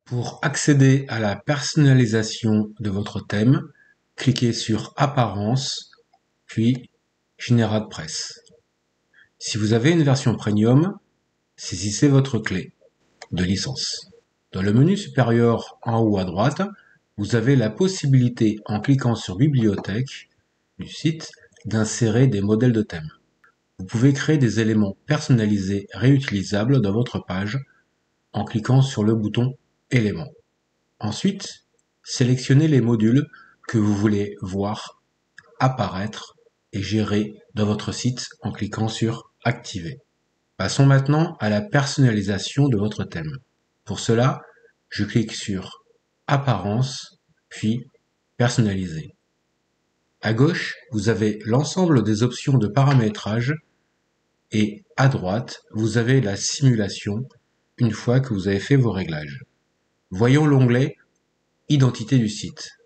Pour accéder à la personnalisation de votre thème, cliquez sur Apparence, puis GeneratePress. Si vous avez une version Premium, saisissez votre clé de licence. Dans le menu supérieur en haut à droite, vous avez la possibilité, en cliquant sur Bibliothèque du site, d'insérer des modèles de thème. Vous pouvez créer des éléments personnalisés réutilisables dans votre page en cliquant sur le bouton Éléments. Ensuite, sélectionnez les modules que vous voulez voir apparaître et gérer dans votre site en cliquant sur Activer. Passons maintenant à la personnalisation de votre thème. Pour cela, je clique sur Apparence, puis Personnaliser. À gauche, vous avez l'ensemble des options de paramétrage et à droite, vous avez la simulation une fois que vous avez fait vos réglages. Voyons l'onglet Identité du site.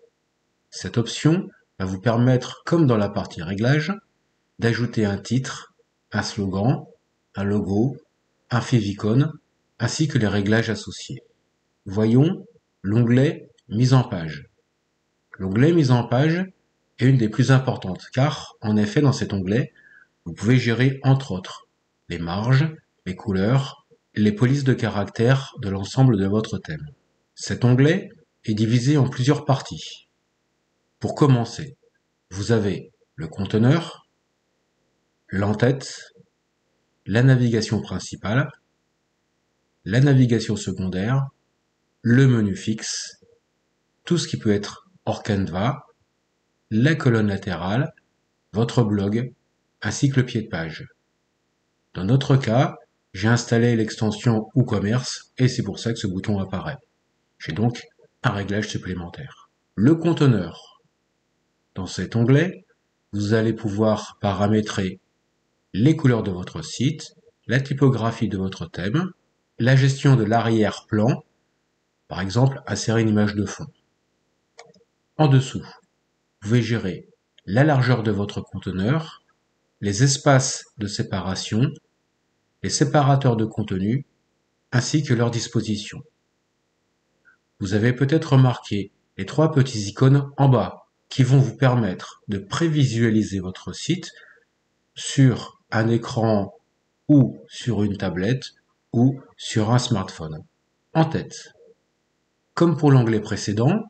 Cette option va vous permettre, comme dans la partie Réglages, d'ajouter un titre, un slogan, un logo, un favicon, ainsi que les réglages associés. Voyons l'onglet Mise en page. L'onglet Mise en page est une des plus importantes, car, en effet, dans cet onglet, vous pouvez gérer, entre autres, les marges, les couleurs, les polices de caractères de l'ensemble de votre thème. Cet onglet est divisé en plusieurs parties. Pour commencer, vous avez le conteneur, l'entête, la navigation principale, la navigation secondaire, le menu fixe, tout ce qui peut être hors Canva, la colonne latérale, votre blog, ainsi que le pied de page. Dans notre cas, j'ai installé l'extension WooCommerce et c'est pour ça que ce bouton apparaît. J'ai donc un réglage supplémentaire. Le conteneur. Dans cet onglet, vous allez pouvoir paramétrer les couleurs de votre site, la typographie de votre thème, la gestion de l'arrière-plan, par exemple insérer une image de fond. En dessous, vous pouvez gérer la largeur de votre conteneur, les espaces de séparation, les séparateurs de contenu, ainsi que leur disposition. Vous avez peut-être remarqué les trois petits icônes en bas qui vont vous permettre de prévisualiser votre site sur un écran ou sur une tablette ou sur un smartphone. En tête. Comme pour l'onglet précédent,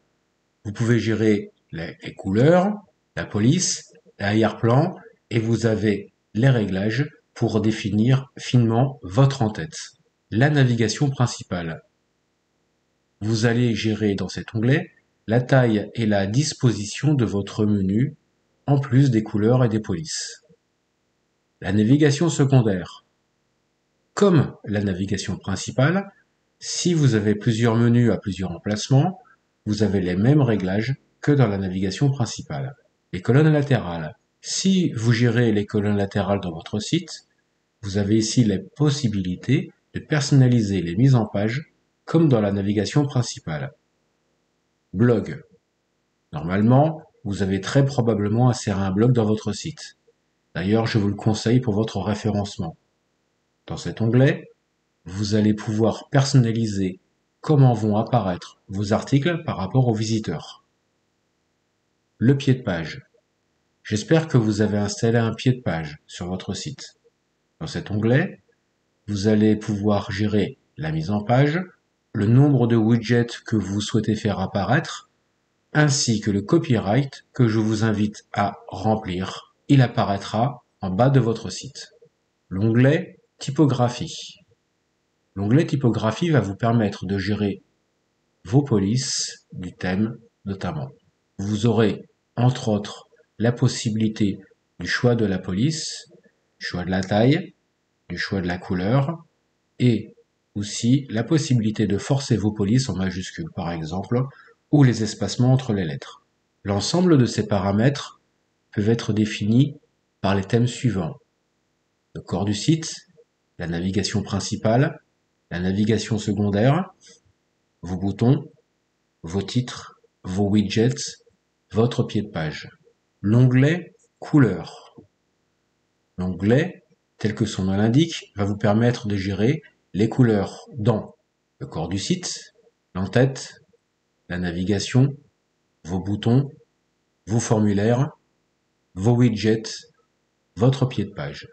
vous pouvez gérer les couleurs, la police, l'arrière-plan et vous avez les réglages pour définir finement votre en-tête. La navigation principale. Vous allez gérer dans cet onglet la taille et la disposition de votre menu en plus des couleurs et des polices. La navigation secondaire. Comme la navigation principale, si vous avez plusieurs menus à plusieurs emplacements, vous avez les mêmes réglages que dans la navigation principale. Les colonnes latérales. Si vous gérez les colonnes latérales dans votre site, vous avez ici la possibilité de personnaliser les mises en page comme dans la navigation principale. Blog. Normalement, vous avez très probablement inséré un blog dans votre site. D'ailleurs, je vous le conseille pour votre référencement. Dans cet onglet, vous allez pouvoir personnaliser comment vont apparaître vos articles par rapport aux visiteurs. Le pied de page. J'espère que vous avez installé un pied de page sur votre site. Dans cet onglet, vous allez pouvoir gérer la mise en page, le nombre de widgets que vous souhaitez faire apparaître, ainsi que le copyright que je vous invite à remplir. Il apparaîtra en bas de votre site. L'onglet Typographie. L'onglet Typographie va vous permettre de gérer vos polices du thème notamment. Vous aurez, entre autres, la possibilité du choix de la police, du choix de la taille, du choix de la couleur, et aussi la possibilité de forcer vos polices en majuscules, par exemple, ou les espacements entre les lettres. L'ensemble de ces paramètres peuvent être définis par les thèmes suivants. Le corps du site, la navigation principale, la navigation secondaire, vos boutons, vos titres, vos widgets, votre pied de page. L'onglet Couleurs. L'onglet, tel que son nom l'indique, va vous permettre de gérer les couleurs dans le corps du site, L'entête, la navigation, vos boutons, vos formulaires, vos widgets, votre pied de page.